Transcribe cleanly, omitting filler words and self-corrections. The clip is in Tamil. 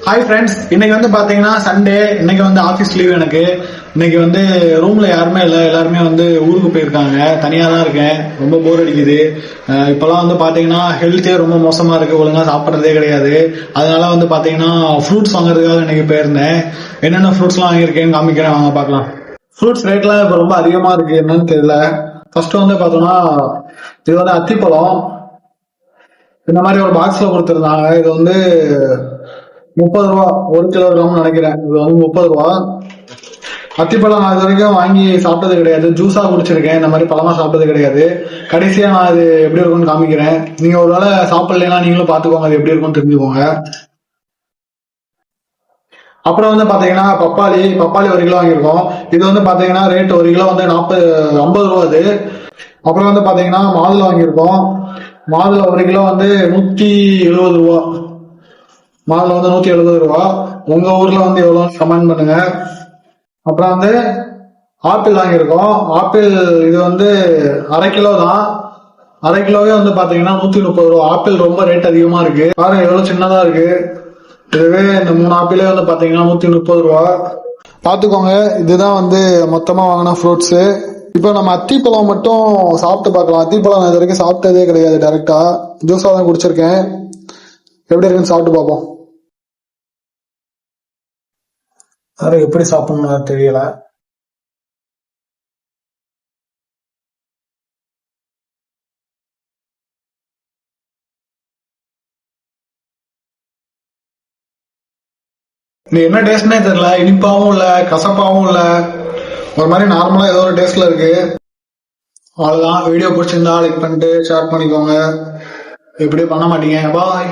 ஹாய் ஃப்ரெண்ட்ஸ், இன்னைக்கு வந்து பாத்தீங்கன்னா சண்டே. இன்னைக்கு வந்து ஆஃபீஸ் லீவ் எனக்கு. இன்னைக்கு வந்து ரூம்ல யாருமே இல்லை, எல்லாருமே வந்து ஊருக்கு போயிருக்காங்க. தனியா தான் இருக்கேன், ரொம்ப போர் அடிக்குது. இப்பெல்லாம் வந்து பாத்தீங்கன்னா ஹெல்த்தே ரொம்ப மோசமா இருக்கு, ஒழுங்கா சாப்பிட்றதே கிடையாது. அதனால வந்து பாத்தீங்கன்னா ஃப்ரூட்ஸ் வாங்குறதுக்காக இன்னைக்கு போயிருந்தேன். என்னென்ன ஃப்ரூட்ஸ்லாம் வாங்கியிருக்கேன்னு காமிக்கிறேன், வாங்க பார்க்கலாம். ஃப்ரூட்ஸ் ரேட்லாம் இப்போ ரொம்ப அதிகமா இருக்கு, என்னன்னு தெரியல. ஃபர்ஸ்ட் வந்து பார்த்தோம்னா இது வந்து அத்திப்பழம். இந்த மாதிரி ஒரு பாக்ஸ்ல கொடுத்துருந்தாங்க. இது வந்து 30 ரூபா, 1 கிலோகிராம் நினைக்கிறேன். இது வந்து 30 ரூபா. அத்திப்பழம் நான் இது வரைக்கும் வாங்கி சாப்பிட்டது கிடையாது, ஜூஸா குடிச்சிருக்கேன். இந்த மாதிரி பழமா சாப்பிட்டது கிடையாது. கடைசியா நான் இது எப்படி இருக்கும்னு காமிக்கிறேன். நீங்க ஒருவேளை சாப்பிடலைன்னா நீங்களும் பாத்துக்கோங்க, அது எப்படி இருக்கும்னு தெரிஞ்சுக்கோங்க. அப்புறம் வந்து பாத்தீங்கன்னா பப்பாளி 1 கிலோ வாங்கியிருக்கோம். இது வந்து பாத்தீங்கன்னா ரேட் 1 கிலோ வந்து 50 ரூபா அது. அப்புறம் வந்து பாத்தீங்கன்னா மாதுளை வாங்கியிருக்கோம். மாதுளை 1 கிலோ வந்து 170 ரூபா. மாதுளை வந்து 170 ரூபா. உங்க ஊர்ல வந்து எவ்வளவு கமெண்ட் பண்ணுங்க. அப்புறம் வந்து ஆப்பிள் வாங்கியிருக்கோம். ஆப்பிள் இது வந்து 1/2 கிலோ தான். 1/2 கிலோவே வந்து பாத்தீங்கன்னா 130 ரூபா. ஆப்பிள் ரொம்ப ரேட் அதிகமா இருக்கு, பாருங்க எவ்வளவு சின்னதா இருக்கு. இதுவே இந்த 3 ஆப்பிளே வந்து பாத்தீங்கன்னா 130 ரூபா. பாத்துக்கோங்க. இதுதான் வந்து மொத்தமா வாங்கின ஃப்ரூட்ஸ். இப்போ நம்ம அத்திப்பழம் மட்டும் சாப்பிட்டு பார்க்கலாம். அத்திப்பழம் நான் இது வரைக்கும் சாப்பிட்டதே கிடையாது, டைரக்டா ஜூஸா தான் குடிச்சிருக்கேன். எப்படி இருக்குன்னு சாப்பிட்டு பார்ப்போம். அது எப்படி சாப்பிடணும் தெரியல. இது என்ன டேஸ்ட்னே தெரியல. இனிப்பாவும் இல்ல, கசப்பாவும் இல்ல, ஒரு மாதிரி நார்மலா ஏதோ ஒரு டேஸ்ட்ல இருக்கு. அவ்வளவுதான். வீடியோ பிடிச்சிருந்தா லைக் பண்ணிட்டு ஷேர் பண்ணிக்கோங்க. இப்படி பண்ண மாட்டீங்க. பாய்.